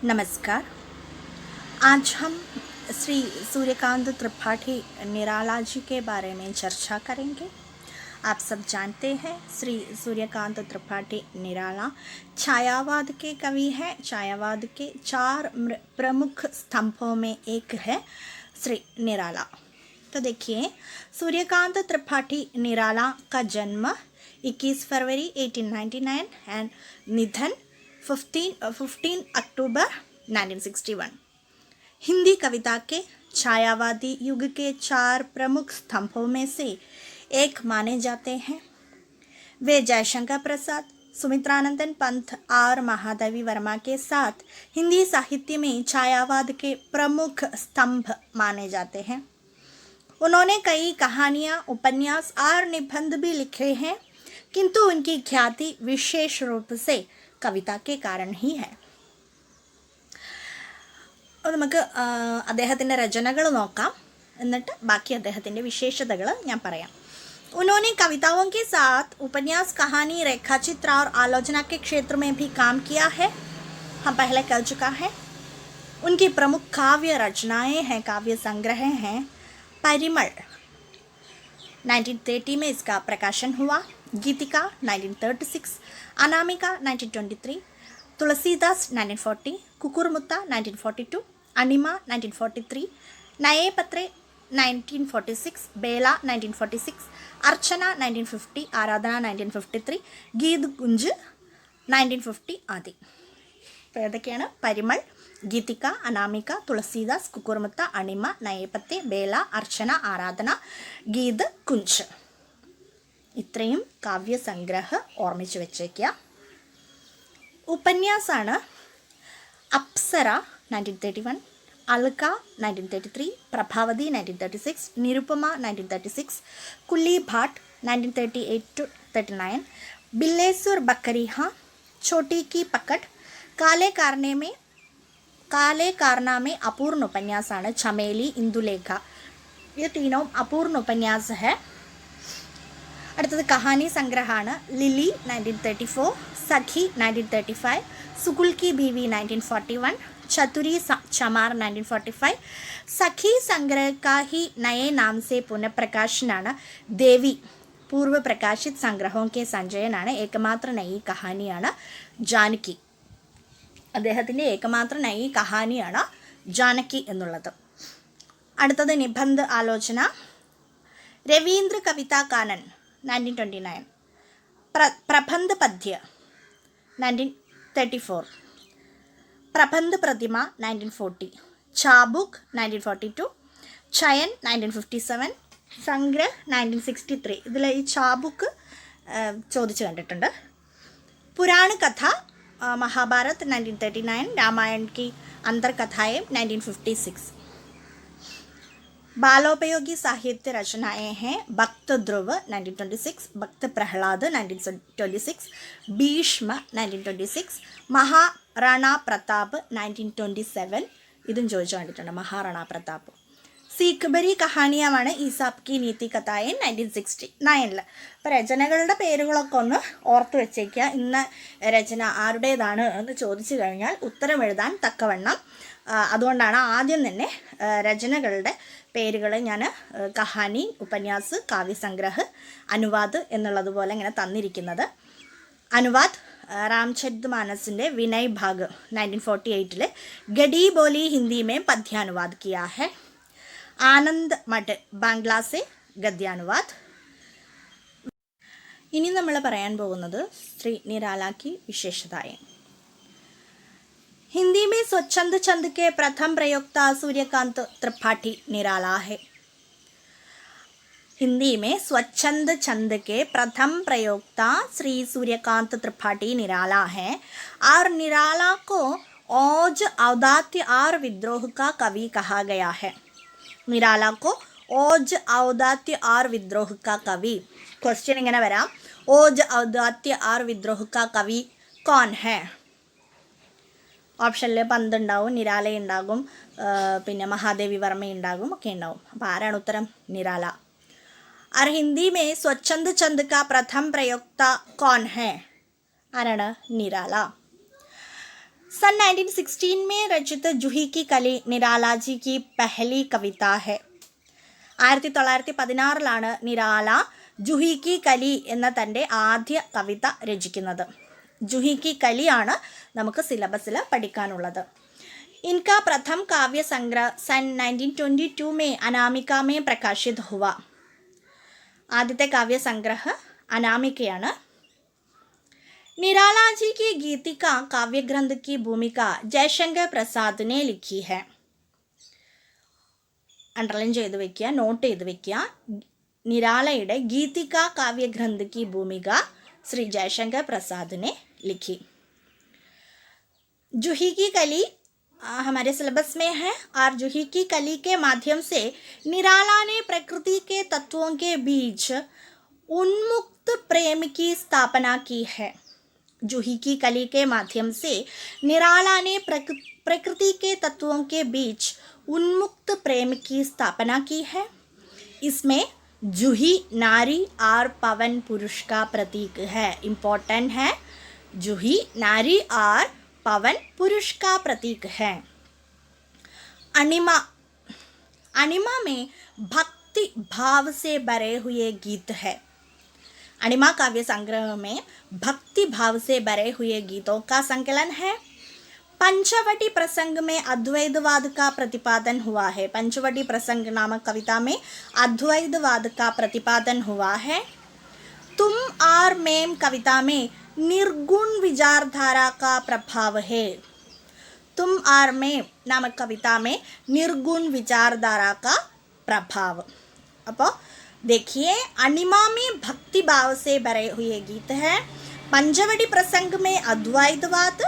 नमस्कार। आज हम श्री सूर्यकांत त्रिपाठी निराला जी के बारे में चर्चा करेंगे। आप सब जानते हैं श्री सूर्यकांत त्रिपाठी निराला छायावाद के कवि हैं। छायावाद के चार प्रमुख स्तंभों में एक है श्री निराला। तो देखिए, सूर्यकांत त्रिपाठी निराला का जन्म 21 फरवरी 1899 एंड निधन 15 अक्टूबर 1961। हिंदी कविता के छायावादी युग के चार प्रमुख स्तंभों में से एक माने जाते हैं। वे जयशंकर प्रसाद, सुमित्रानंदन पंत और महादेवी वर्मा के साथ हिंदी साहित्य में छायावाद के प्रमुख स्तंभ माने जाते हैं। उन्होंने कई कहानियाँ, उपन्यास और निबंध भी लिखे हैं, किंतु उनकी ख्याति विशेष रूप से കവിത കാരണം ഹി ഹെ. നമുക്ക് അദ്ദേഹത്തിൻ്റെ രചനകൾ നോക്കാം, എന്നിട്ട് ബാക്കി അദ്ദേഹത്തിൻ്റെ വിശേഷതകൾ ഞാൻ പറയാം. उन्होंने कविताओं के साथ उपन्यास, कहानी, रेखाचित्र और आलोचना के क्षेत्र में भी काम किया है, हम पहले कह चुका है. उनकी प्रमुख काव्य रचनाएं हैं, काव्य संग्रह हैं. परिमल 1930 में इसका प्रकाशन हुआ. गीतिका 1936, अनामिका 1923, तुलसीदास 1940, कुकुरमुत्ता 1942, अनिमा 1943, नए पत्रे 1946, बेला 1946, अर्चना 1950, आराधना 1953, गीत कुंज 1950 आदि. അപ്പോൾ ഏതൊക്കെയാണ്? പരിമൾ, ഗീതിക, അനാമിക, തുളസീദാസ്, കുക്കുർമുത്ത, അണിമ, നയപത്തെ, ബേല, അർച്ചന, ആരാധന, ഗീത് കുഞ്ച്. ഇത്രയും കാവ്യസംഗ്രഹ ഓർമ്മിച്ച് വെച്ചേക്കുക. ഉപന്യാസാണ് അപ്സര 1931, അൽക 1933, പ്രഭാവതി 1936, നിരുപമ 1936, കുല്ലി ഭാട്ട് 1938-39, बिल्लेसुर बकरीहा, छोटी की पकड़, काले कारनामे अपूर्ण उपन्यासाണ്. ചമേലി, ഇന്ദുലേഖ, ये तीनों अपूर्ण उपन्यास है. അടുത്തത് കഹാനി സംഗ്രഹമാണ്. ലിലി 1934, സഖി 1935, സുകുൽ की बीवी 1941, चतुरी चमार 1945. सखी संग्रह का ही नए नाम से पुनഃप्रकाशनाണ് ദേവി. പൂർവ്വ പ്രകാശിത് സംഗ്രഹവും കെ സഞ്ജയനാണ്. ഏകമാത്ര നയി കഹാനിയാണ് ജാനകി. അദ്ദേഹത്തിൻ്റെ ഏകമാത്ര നയി കഹാനിയാണ് ജാനകി എന്നുള്ളത്. അടുത്തത് നിബന്ധ ആലോചന. രവീന്ദ്ര കവിതാ കാനൻ 1929, പ്രബന്ധ പദ്യ 1934, പ്രബന്ധ പ്രതിമ 1940, ചാബുക് 1942, ചയൻ 1957, സംഗ്രഹ് 1963. ഇതിൽ ഈ ചാബുക്ക് ചോദിച്ചു കണ്ടിട്ടുണ്ട്. പുരാണ കഥ महाभारत 1939, रामायण की अंतरकथाएँ 1956. बालोपयोगी साहित्य रचनाएं हैं. भक्त ध्रुव 1926, भक्त प्रहलाद 1926, भीष्म 1926, महाराणा प्रताप 1927. ഇതും ചോദിച്ചു കണ്ടിട്ടുണ്ട്, മഹാറാണ പ്രതാപ്. സീഖ്ബരി കഹാനിയമാണ് ഈസാബ് കി നീതി കഥായൻ 1969. അപ്പോൾ രചനകളുടെ പേരുകളൊക്കെ ഒന്ന് ഓർത്ത് വെച്ചേക്കുക. ഇന്ന രചന ആരുടേതാണ് എന്ന് ചോദിച്ചു കഴിഞ്ഞാൽ ഉത്തരം എഴുതാൻ തക്കവണ്ണം. അതുകൊണ്ടാണ് ആദ്യം തന്നെ രചനകളുടെ പേരുകൾ ഞാൻ കഹാനി, ഉപന്യാസ്, കാവ്യസംഗ്രഹ്, അനുവാദ് എന്നുള്ളതുപോലെ ഇങ്ങനെ തന്നിരിക്കുന്നത്. അനുവാദ് रामचरित मानसिൻ്റെ विनय भाग 1948 गडी बोली हिंदी में पद्यानुवाद किया है. आनंद मठ बांग्ला से गद्यानुवाद. ഇനി നമ്മൾ പറയാൻ പോകുന്നത് ശ്രീ निराला की विशेषताएं. हिंदी में स्वच्छंद छंद के प्रथम प्रयोक्ता सूर्यकांत त्रिपाठी निराला है. हिंदी में स्वच्छंद छंद के प्रथम प्रयोक्ता श्री सूर्यकांत त्रिपाठी निराला हैं और निराला को औज, औदात्य और विद्रोह का कवि कहा गया है. निराला को औज, औदात्य और विद्रोह का कवि. क्वेश्चन इങ്ങനെ വരാം, औज, औदात्य और विद्रोह का कवि कौन है? ഓപ്ഷനിൽ പന്ത് ഉണ്ടാവും, നിരാല ഉണ്ടാകും, പിന്നെ മഹാദേവി വർമ്മ ഉണ്ടാകും, ഒക്കെ ഉണ്ടാവും. അപ്പോൾ ആരാണ് ഉത്തരം? നിരാല. और हिंदी में स्वच्छंद छंद का प्रथम प्रयोक्ता कौन है? आराണ്? निराला. सन 1916 में रचित जूही की कली निराला जी की पहली कविता है. 1916 നിരാല ജൂഹി കി കലി എന്ന തൻ്റെ ആദ്യ കവിത രചിക്കുന്നത്. ജൂഹി കി കലിയാണ് നമുക്ക് സിലബസിൽ പഠിക്കാനുള്ളത്. इनका प्रथम काव्य संग्रह सन 1922 में अनामिका में प्रकाशित हुआ. ആദ്യത്തെ കാവ്യ സംഗ്രഹ അനാമികയാണ്. निराला जी की गीतिका काव्य ग्रंथ की भूमिका जयशंकर प्रसाद ने लिखी है. अंडरलाइन ചെയ്തു വെക്കുക, നോട്ട് ചെയ്തു വെക്കുക. निरालയുടെ गीतिका काव्य ग्रंथ की भूमिका श्री जयशंकर प्रसाद ने लिखी. जूही की कली हमारे सिलेबस में है और जूही की कली के माध्यम से निराला ने प्रकृति के तत्वों के बीच उन्मुक्त प्रेम की स्थापना की है. जूही की कली के माध्यम से निराला ने प्रकृति के तत्वों के बीच उन्मुक्त प्रेम की स्थापना की है. इसमें जूही नारी और पवन पुरुष का प्रतीक है. इम्पोर्टेंट है, जूही नारी और पवन पुरुष का प्रतीक है. अनिमा, अनिमा में भक्ति भाव से भरे हुए गीत है. अनिमा काव्य संग्रह में भक्ति भाव से भरे हुए गीतों का संकलन है. पंचवटी प्रसंग में अद्वैतवाद का प्रतिपादन हुआ है. पंचवटी प्रसंग नामक कविता में अद्वैतवाद का प्रतिपादन हुआ है. तुम और मैं कविता में निर्गुण विचारधारा का प्रभाव है. तुम और मैं नामक कविता में निर्गुण विचारधारा का प्रभाव. अब देखिए, अनिमा में भक्ति भाव से भरे हुए गीत है. पंचवटी प्रसंग में अद्वैतवाद,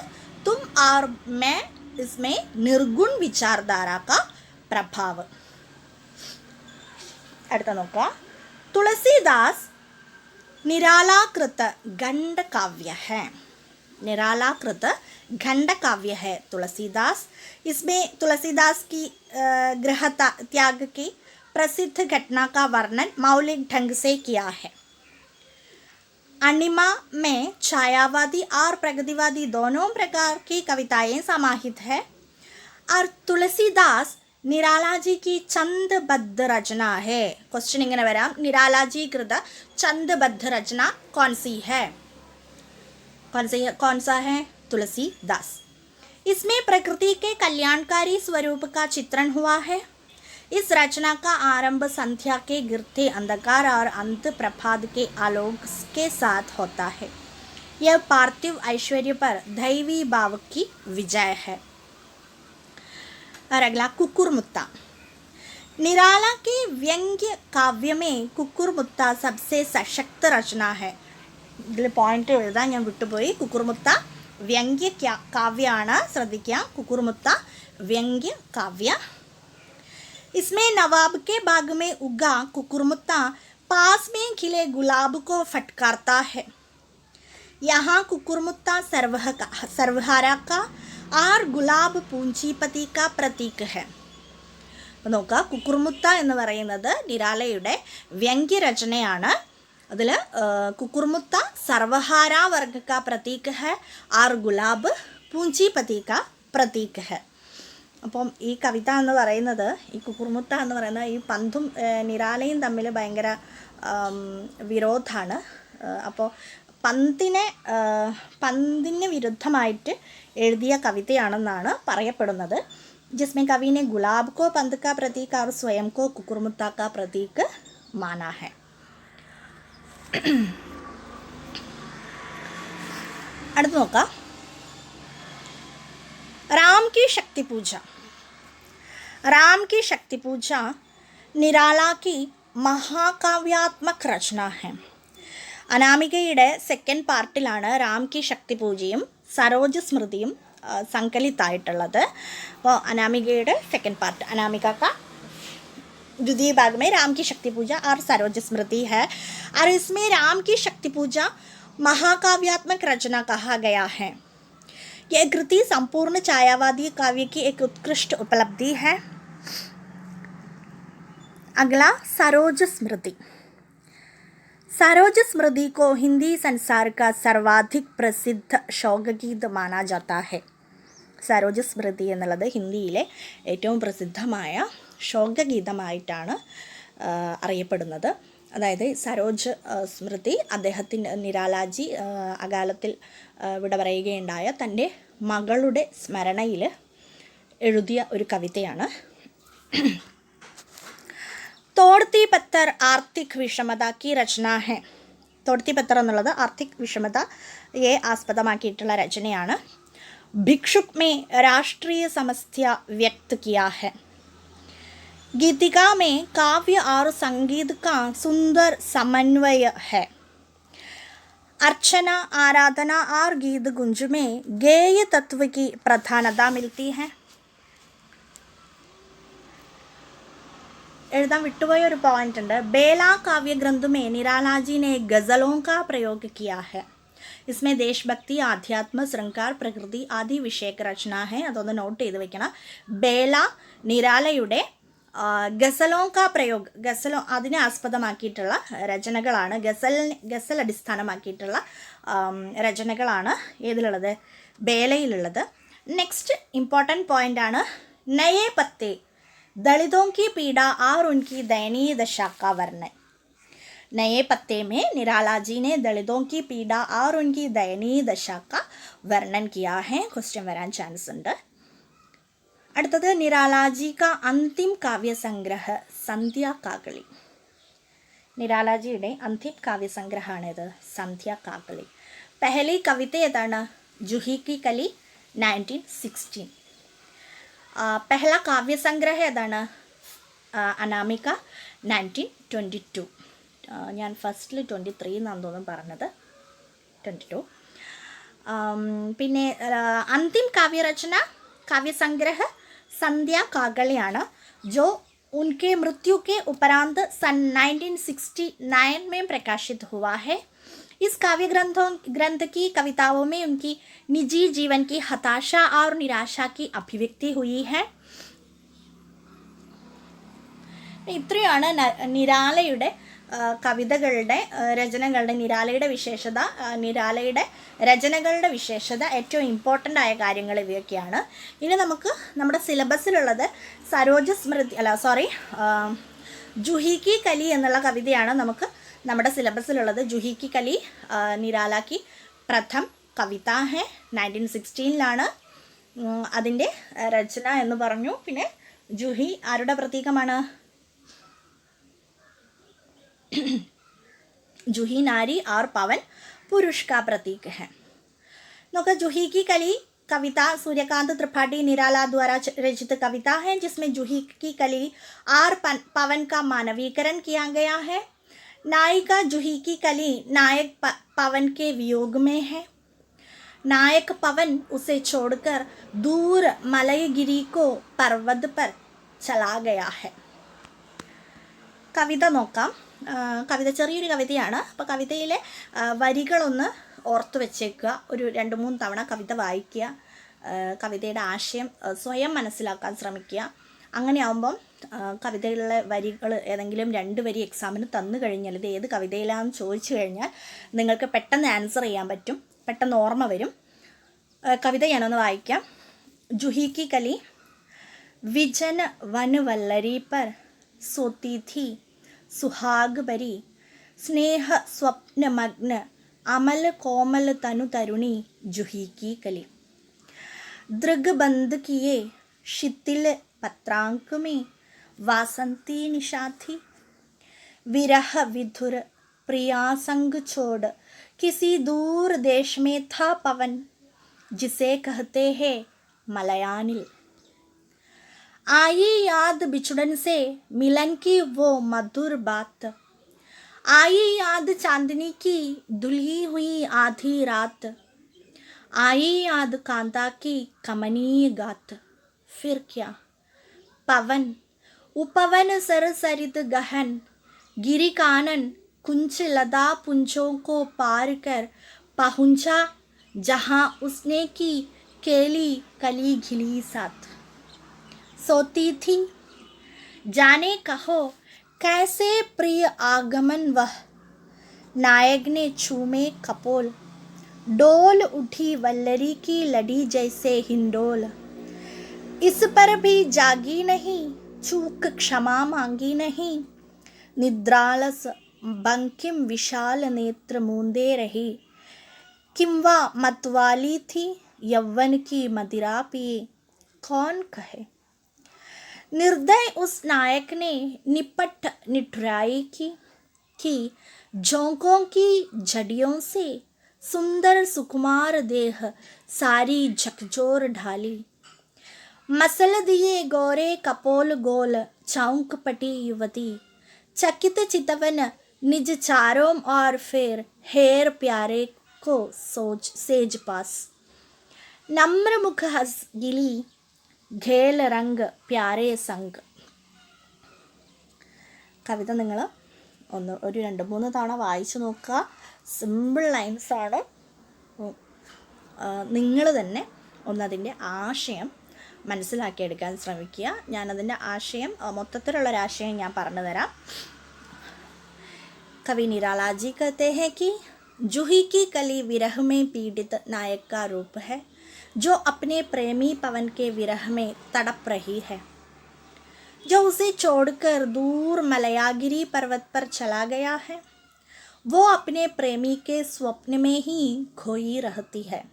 तुम और मैं इसमें निर्गुण विचारधारा का प्रभाव. അടുത്ത നോക്കാം. तुलसीदास निरालाकृत खंड काव्य है. निरालाकृत खंड काव्य है तुलसीदास. इसमें तुलसीदास की गृह त्याग की प्रसिद्ध घटना का वर्णन मौलिक ढंग से किया है. अनिमा में छायावादी और प्रगतिवादी दोनों प्रकार की कविताएं समाहित है. और तुलसीदास निराला जी की छंदबद्ध रचना है. क्वेश्चन इങ്ങനെ വരാം, निराला जी कृत छंदबद्ध रचना कौन सी है? कौन सा है? तुलसीदास. इसमें प्रकृति के कल्याणकारी स्वरूप का चित्रण हुआ है. इस रचना का आरंभ संध्या के गिरते अंधकार और अंत प्रभात के आलोक के साथ होता है. यह पार्थिव ऐश्वर्य पर दैवी भाव की विजय है. और अगला कुकुरमुत्ता. निराला के व्यंग्य काव्य में कुकुरमुत्ता सबसे सशक्त रचना है. ഇതിൽ പോയിന്റ് എഴുതാൻ ഞാൻ വിട്ടുപോയി. കുക്കുർമുത്ത വ്യംഗ്യ കാവ്യമാണ്, ശ്രദ്ധിക്കുക. കുക്കുർമുത്ത व्यंग्य काव्य. इसमें नवाब के बाग में उगा कुकुरमुत्ता पास में खिले गुलाब को फटकारता है. यहाँ कुकुरमुत्ता सर्वहारा का और गुलाब पूंजीपति का प्रतीक है. നോക്കുക, കുക്കുർമുത്ത എന്ന് പറയുന്നത് നിരാലയുടെ വ്യംഗ്യരചനയാണ്. അതിൽ കുക്കുർമുത്ത സർവഹാര വർഗ का प्रतीक है और गुलाब पूंजीपति का प्रतीक है. അപ്പം ഈ കവിത എന്ന് പറയുന്നത്, ഈ കുക്കുർമുത്ത എന്ന് പറയുന്നത് ഈ പന്തും നിരാലയും തമ്മിൽ ഭയങ്കര വിരോധമാണ്. അപ്പോൾ പന്തിന് വിരുദ്ധമായിട്ട് എഴുതിയ കവിതയാണെന്നാണ് പറയപ്പെടുന്നത്. जिसमें कवि ने गुलाब को पंत का प्रतीक और स्वयं को कुकुरमुत्ता का प्रतीक माना है. അടുത്ത് നോക്കാം. राम की शक्ति पूजा. राम की शक्ति पूजा निराला की महाकाव्यात्मक रचना है. അനാമികയുടെ സെക്കൻഡ് പാർട്ടിലാണ് രാം കി ശക്തി പൂജയും സരോജ സ്മൃതിയും संकलित. वो अनामिका सेकंड पार्ट, अनामिका का द्वितीय भाग में राम की शक्ति पूजा और सरोज स्मृति है. और इसमें राम की शक्ति पूजा महाकाव्यात्मक रचना कहा गया है. यह कृति संपूर्ण छायावादी काव्य की एक उत्कृष्ट उपलब्धि है. अगला सरोज स्मृति. सरोज स्मृति को हिंदी संसार का सर्वाधिक प्रसिद्ध शोक गीत माना जाता है. സരോജ സ്മൃതി എന്നുള്ളത് ഹിന്ദിയിലെ ഏറ്റവും പ്രസിദ്ധമായ ശോകഗീതമായിട്ടാണ് അറിയപ്പെടുന്നത്. അതായത് സരോജ് സ്മൃതി അദ്ദേഹത്തിൻ്റെ നിരാലാജി അകാലത്തിൽ വിട പറയുകയുണ്ടായ തൻ്റെ മകളുടെ സ്മരണയിൽ എഴുതിയ ഒരു കവിതയാണ്. തോടത്തി പത്തർ ആർത്തിക് വിഷമത കി രചന ഹെ. തോടത്തി പത്തർ എന്നുള്ളത് ആർത്തിക് വിഷമതയെ ആസ്പദമാക്കിയിട്ടുള്ള രചനയാണ്. ഭിക്ഷുക് മേ രാഷ്ട്രീയ സമസ്യ വ്യക്ത് കിയാ ഹെ. गीतिका में काव्य और संगीत का सुंदर समन्वय है. अर्चना, आराधना और गीत गुंज में गेय तत्व की प्रधानता मिलती है. एഴുതാൻ विटुपोय ഒരു पॉइंट ഉണ്ട്. बेला काव्य ग्रंथ में निराला जी ने गज़लों का प्रयोग किया है. इसमें देशभक्ति, आध्यात्म, श्रृंगार, प्रकृति आदि विषय रचना है. അതൊന്ന് നോട്ട് ചെയ്ത് വെക്കണം. ബേല നിരാലയുടെ ഗസലോं का പ്രयोग, ഗസലോ അതിനെ ആസ്പദമാക്കിയിട്ടുള്ള രചനകളാണ്. ഗസൽ അടിസ്ഥാനമാക്കിയിട്ടുള്ള രചനകളാണ് ഏതിലുള്ളത്? ബേലയിലുള്ളത്. നെക്സ്റ്റ് ഇമ്പോർട്ടൻറ്റ് പോയിൻ്റ് ആണ് നയേ പത്തേ ദളിതോं की पीड़ा और उनकी दयनीय दशा का वर्णन. नए पत्ते में निराला जी ने दलितों की पीड़ा और उनकी दयनीय दशा का वर्णन किया है. क्वेश्चन वरान चांस ഉണ്ട്. അടുത്തത് निरालाजी का अंतिम काव्य संग्रह संध्या काकली. നിരാലാജിയുടെ അന്തിം കാവ്യസംഗ്രഹമാണിത് സന്ധ്യ കാക്കലി. പഹലി കവിത ഏതാണ്? ജൂഹി കി കലി 1916. പഹല കാവ്യസംഗ്രഹ ഏതാണ്? അനാമിക 1922. ഞാൻ ഫസ്റ്റിൽ 23 എന്നാണ് തോന്നുന്നു പറഞ്ഞത്, 22. പിന്നെ അന്തിം കാവ്യരചന काव्य संग्रह संध्या काकलियाना जो उनके मृत्यु के उपरांत सन 1969 में प्रकाशित हुआ है. इस काव्य ग्रंथ की कविताओं में उनकी निजी जीवन की हताशा और निराशा की अभिव्यक्ति हुई है. ഇത്രയാണ് നിരാലയുടെ കവിതകളുടെ രചനകളുടെ നിരാലയുടെ വിശേഷത, നിരാലയുടെ രചനകളുടെ വിശേഷത, ഏറ്റവും ഇമ്പോർട്ടൻ്റ് ആയ കാര്യങ്ങൾ ഇവയൊക്കെയാണ്. ഇനി നമുക്ക് നമ്മുടെ സിലബസിലുള്ളത് സരോജ സ്മൃതി ജൂഹി കി കലി എന്നുള്ള കവിതയാണ് നമുക്ക് നമ്മുടെ സിലബസിലുള്ളത്. ജൂഹി കി കലി നിരാല കി പ്രഥം കവിത ഹെ, 1916 അതിൻ്റെ രചന എന്ന് പറഞ്ഞു. പിന്നെ ജൂഹി ആരുടെ പ്രതീകമാണ്? जूही नारी और पवन पुरुष का प्रतीक है. नोका जूही की कली कविता सूर्यकांत त्रिपाठी निराला द्वारा रचित कविता है, जिसमें जूही की कली और पवन का मानवीकरण किया गया है. नायिका जूही की कली नायक पवन के वियोग में है. नायक पवन उसे छोड़कर दूर मलयगिरी को पर्वत पर चला गया है. കവിത നോക്കാം. കവിത ചെറിയൊരു കവിതയാണ്. അപ്പോൾ കവിതയിലെ വരികളൊന്ന് ഓർത്ത് വെച്ചേക്കുക. ഒരു 2-3 തവണ കവിത വായിക്കുക. കവിതയുടെ ആശയം സ്വയം മനസ്സിലാക്കാൻ ശ്രമിക്കുക. അങ്ങനെയാകുമ്പം കവിതയിലെ വരികൾ ഏതെങ്കിലും 2 വരി എക്സാമിന് തന്നു കഴിഞ്ഞാൽ ഇത് ഏത് കവിതയിലാണെന്ന് ചോദിച്ചു കഴിഞ്ഞാൽ നിങ്ങൾക്ക് പെട്ടെന്ന് ആൻസർ ചെയ്യാൻ പറ്റും, പെട്ടെന്ന് ഓർമ്മ വരും. കവിത ഞാനൊന്ന് വായിക്കാം. ജൂഹി की कली विजन वन वल्लरी पर सोती थी सुहाग भरी, स्नेह स्वप्न मग्न अमल कोमल तनु तरुणी जूही की कली. दृग बंद किए शिथिल पत्रांक में वासंती निशा थी, विरह विधुर प्रिया संग छोड़ किसी दूर देश में था पवन, जिसे कहते हैं मलयानिल. आई याद बिछुड़न से मिलन की वो मधुर बात, आई याद चांदनी की धुली हुई आधी रात, आई याद कांता की कमनीय गात. फिर क्या पवन उपवन सरसरित गहन गिरी कानन कुंच लदा पुंजों को पार कर पहुंचा जहां उसने की केली कली घिली साथ. सोती थी जाने कहो कैसे प्रिय आगमन वह, नायक ने छूमे कपोल डोल उठी वल्लरी की लड़ी जैसे हिंडोल, इस पर भी जागी नहीं, चूक क्षमा मांगी नहीं, निद्रालस बंकिम विशाल नेत्र मूंदे रही, किंवा मतवाली थी यौवन की मदिरा पिए, कौन कहे। निर्दय उस नायक ने निपट निठुराई की झोंकों की झड़ियों से सुंदर सुकुमार देह सारी झकझोर ढाली, मसल दिए गोरे कपोल गोल चौंक पटी युवती, चकित चितवन निज चारों और फिर हेर प्यारे को सोच सेज पास, नम्र मुख हंस गिली ഖേൽ രംഗ് പ്യാരേ സംഗ്. കവിത നിങ്ങൾ ഒരു 2-3 തവണ വായിച്ചു നോക്കുക. സിമ്പിൾ ലൈൻസാണ്. നിങ്ങൾ തന്നെ ഒന്നതിൻ്റെ ആശയം മനസ്സിലാക്കിയെടുക്കാൻ ശ്രമിക്കുക. ഞാനതിൻ്റെ ആശയം മൊത്തത്തിലുള്ളൊരാശയം ഞാൻ പറഞ്ഞു തരാം. कवि निराला जी कहते हैं कि जूही की कली विरह में पीड़ित नायक का रूप है, जो अपने प्रेमी पवन के विरह में तड़प रही है, जो उसे छोड़कर दूर मलयागिरी पर्वत पर चला गया है. वो अपने प्रेमी के स्वप्न में ही खोई रहती है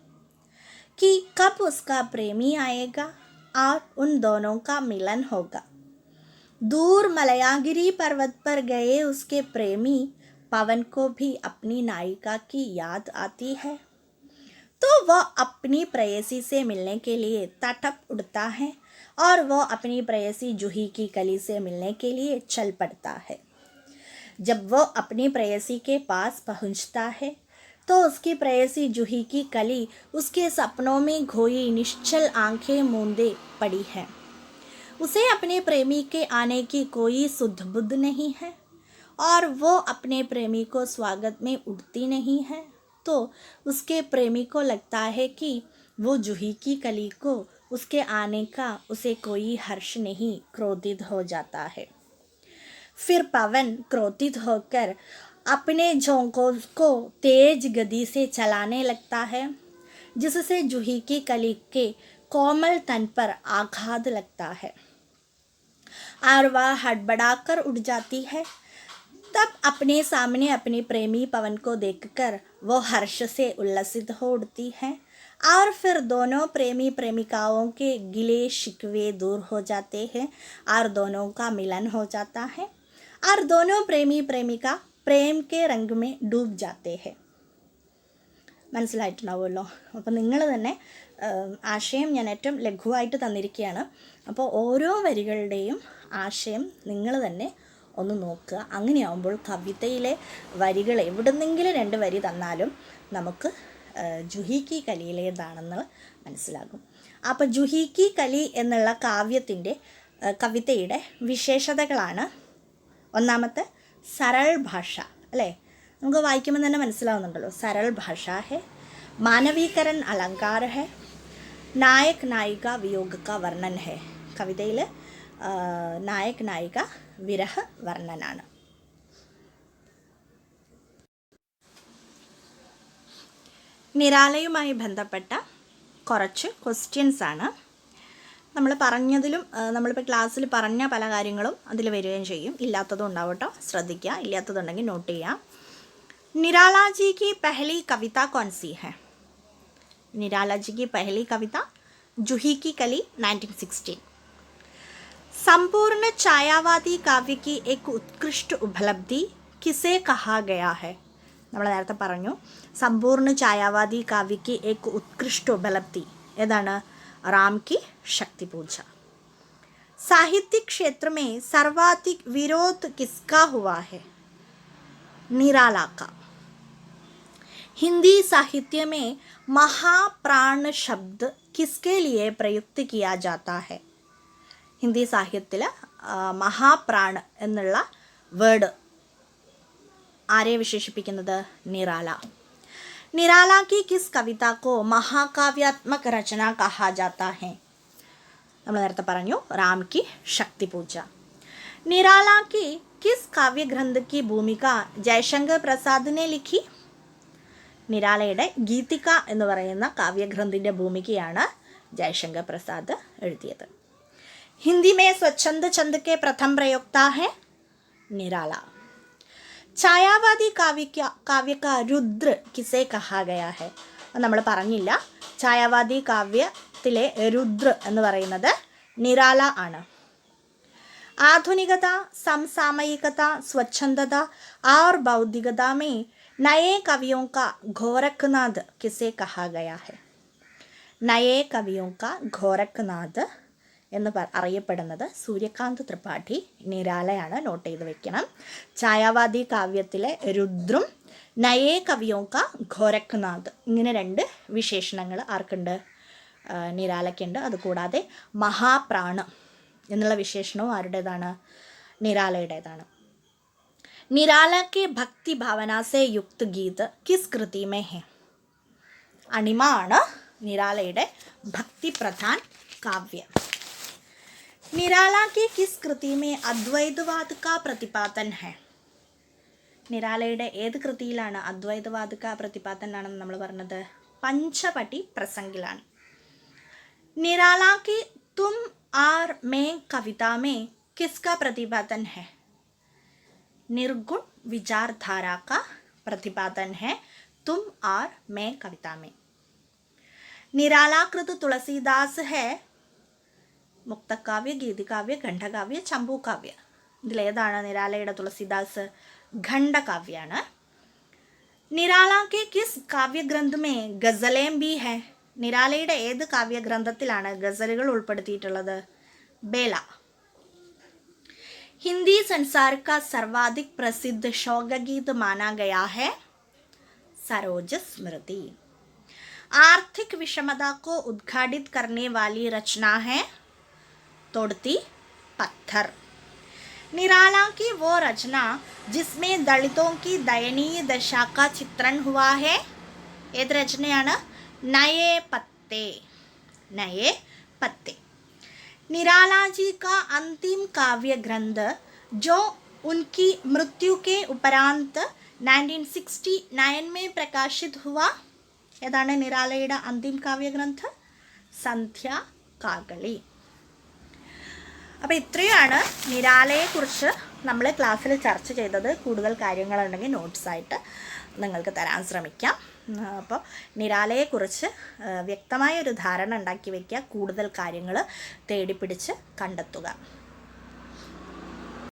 कि कब उसका प्रेमी आएगा और उन दोनों का मिलन होगा. दूर मलयागिरी पर्वत पर गए उसके प्रेमी पवन को भी अपनी नायिका की याद आती है, तो वह अपनी प्रेयसी से मिलने के लिए तड़प उठता है और वह अपनी प्रेयसी जूही की कली से मिलने के लिए चल पड़ता है. जब वह अपनी प्रेयसी के पास पहुंचता है तो उसकी प्रेयसी जूही की कली उसके सपनों में खोई निश्चल आंखें मूंदे पड़ी है. उसे अपने प्रेमी के आने की कोई सुध बुध नहीं है और वो अपने प्रेमी को स्वागत में उठती नहीं है, तो उसके प्रेमी को लगता है कि वो जूही की कली को उसके आने का उसे कोई हर्ष नहीं, क्रोधित हो जाता है. फिर पवन क्रोधित होकर अपने झोंकों को तेज गति से चलाने लगता है, जिससे जूही की कली के कोमल तन पर आघात लगता है और वह हड़बड़ाकर उठ जाती है. तब अपने सामने अपने प्रेमी पवन को देखकर वो हर्ष से उल्लसित हो उठती है और फिर दोनों प्रेमी प्रेमिकाओं के गिले शिकवे दूर हो जाते हैं और दोनों का मिलन हो जाता है और दोनों प्रेमी प्रेमिका प्रेम के रंग में डूब जाते हैं. മനസ്സിലായിട്ടുണ്ടാവുമല്ലോ. അപ്പോൾ നിങ്ങൾ തന്നെ ആശയം ഞാൻ ഏറ്റവും ലഘുവായിട്ട് തന്നിരിക്കുകയാണ്. അപ്പോൾ ഓരോ വരികളുടെയും ആശയം നിങ്ങൾ തന്നെ ഒന്ന് നോക്കുക. അങ്ങനെയാവുമ്പോൾ കവിതയിലെ വരികൾ എവിടുന്നെങ്കിലും 2 വരി തന്നാലും നമുക്ക് ജൂഹി കി കലിയിലേതാണെന്ന് മനസ്സിലാകും. അപ്പോൾ ജൂഹി കി കലി എന്നുള്ള കവിതയുടെ വിശേഷതകളാണ്. ഒന്നാമത്തെ सरल भाषा, അല്ലേ? നമുക്ക് വായിക്കുമ്പോൾ തന്നെ മനസ്സിലാവുന്നുണ്ടല്ലോ. सरल भाषा है, मानवीकरण अलंकार है, नायक नायिका वियोग का वर्णन है. കവിതയിൽ നായക് നായിക വിരഹ വർണ്ണനാണ്. നിരാലയുമായി ബന്ധപ്പെട്ട കുറച്ച് ക്വസ്റ്റ്യൻസാണ്. നമ്മൾ പറഞ്ഞതിലും നമ്മളിപ്പോൾ ക്ലാസ്സിൽ പറഞ്ഞ പല കാര്യങ്ങളും അതിൽ വരികയും ചെയ്യും. ഇല്ലാത്തതും ഉണ്ടാവും കേട്ടോ, ശ്രദ്ധിക്കുക. ഇല്ലാത്തതുണ്ടെങ്കിൽ നോട്ട് ചെയ്യാം. निराला जी की पहली कविता कौन सी है? निराला जी की पहली कविता जूही की कली 1916. संपूर्ण छायावादी काव्य की एक उत्कृष्ट उपलब्धि किसे कहा गया है? നമ്മൾ നേരത്തെ പറഞ്ഞു സമ്പൂർണ്ണ ഛായാവാദി കാവ്യക്ക് एक उत्कृष्ट उपलब्धि ഏതാണ്? राम की शक्ति पूजा. साहित्यिक क्षेत्र में सर्वाधिक विरोध किसका हुआ है? निराला का. हिंदी साहित्य में महाप्राण शब्द किसके लिए प्रयुक्त किया जाता है? हिंदी സാഹിത്യത്തിൽ മഹാപ്രാൺ എന്നുള്ള വേർഡ് ആരെ വിശേഷിപ്പിക്കുന്നത്? നിരാല. निराला की किस कविता को महाकाव्यात्मक रचना कहा जाता है? നമ്മൾ നേരത്തെ പറഞ്ഞു राम की शक्ति पूजा. निराला की किस काव्य ग्रंथ की भूमिका जयशंकर प्रसाद ने लिखी? നിരാലയുടെ ഗീതിക എന്ന് പറയുന്ന കാവ്യഗ്രന്ഥിൻ്റെ ഭൂമികയാണ് ജയശങ്കർ പ്രസാദ് എഴുതിയത്. हिंदी में स्वच्छंद छंद के प्रथम प्रयोक्ता है निराला. ഛായാവാദി കാവ്യ का रुद्र किसे कहा गया है? നമ്മൾ പറഞ്ഞില്ല. ഛായാവാദി കാവ്യത്തിലെ രുദ്ര എന്ന് പറയുന്നത് നിരാല ആണ്. आधुनिकता, समसामयिकता, स्वच्छंदता और बौद्धिकता में नए कवियों का गोरखनाथ किसे कहा गया है? नए कवियों का गोरखनाथ എന്ന് അറിയപ്പെടുന്നത് സൂര്യകാന്ത് ത്രിപാഠി നിരാലയാണ്. നോട്ട് ചെയ്ത് വെക്കണം. ഛായാവാദി കാവ്യത്തിലെ രുദ്രും നയേ കവിയോങ്ക ഗോരഖ്നാഥ് ഇങ്ങനെ രണ്ട് വിശേഷണങ്ങൾ ആർക്കുണ്ട്? നിരാലയ്ക്കുണ്ട്. അതുകൂടാതെ മഹാപ്രാണം എന്നുള്ള വിശേഷണവും ആരുടേതാണ്? നിരാലയുടേതാണ്. നിരാല കെ ഭക്തി ഭാവന സെ യുക്ത് ഗീത് കിസ് കൃതി മേ ഹെ? അണിമ ആണ് നിരാലയുടെ ഭക്തി പ്രധാൻ കാവ്യ. निराला की किस कृति में अद्वैतवाद का प्रतिपादन है? നിരാലയുടെ ഏത് കൃതിയിലാണ് അദ്വൈതവാദ കാ പ്രതിപാദൻ ആണെന്ന് നമ്മൾ പറഞ്ഞത്? പഞ്ചവടി പ്രസംഗിലാണ്. निराला की तुम और मैं कविता में किसका प्रतिपादन है? निर्गुण विचारधारा का प्रतिपादन है तुम और मैं कविता में. निराला कृत तुलसीदास है മുക്തകാവ്യ, ഗീതികാവ്യ, ഖണ്ഡകാവ്യ, ചമ്പൂകാവ്യ. ഇതിലേതാണ് നിരാലയുടെ Tulsidas? ഖണ്ഡകാവ്യാണ്. Nirala K kiss കാവ്യഗ്രന്ഥ may ഗസലേം B ഹെ? നിരാലയുടെ ഏത് കാവ്യഗ്രന്ഥത്തിലാണ് ഗസലുകൾ ഉൾപ്പെടുത്തിയിട്ടുള്ളത്? ബേല. ഹിന്ദി संसार का सर्वाधिक प्रसिद्ध शोकगीत माना गया है सरोज स्मृति. आर्थिक विषमता को उद्घाटित करने वाली रचना है तोड़ती पत्थर. निराला की वो रचना जिसमें दलितों की दयनीय दशा का चित्रण हुआ है ഏത് രചനയാണ്? നയേ പത്തേ. നയേ പത്തേ. निराला जी का अंतिम काव्य ग्रंथ जो उनकी मृत्यु के उपरांत 1969 में प्रकाशित हुआ ഏതാണ് നിരാലയുടെ അന്തിം കാവ്യഗ്രന്ഥ? സന്ധ്യ കാകളി. അപ്പോൾ ഇത്രയാണ് നിരാലയെക്കുറിച്ച് നമ്മൾ ക്ലാസ്സിൽ ചർച്ച ചെയ്തത്. കൂടുതൽ കാര്യങ്ങളുണ്ടെങ്കിൽ നോട്ട്സായിട്ട് നിങ്ങൾക്ക് തരാൻ ശ്രമിക്കാം. അപ്പോൾ നിരാലയെക്കുറിച്ച് വ്യക്തമായൊരു ധാരണ ഉണ്ടാക്കി വയ്ക്കുക. കൂടുതൽ കാര്യങ്ങൾ തേടിപ്പിടിച്ച് കണ്ടെത്തുക.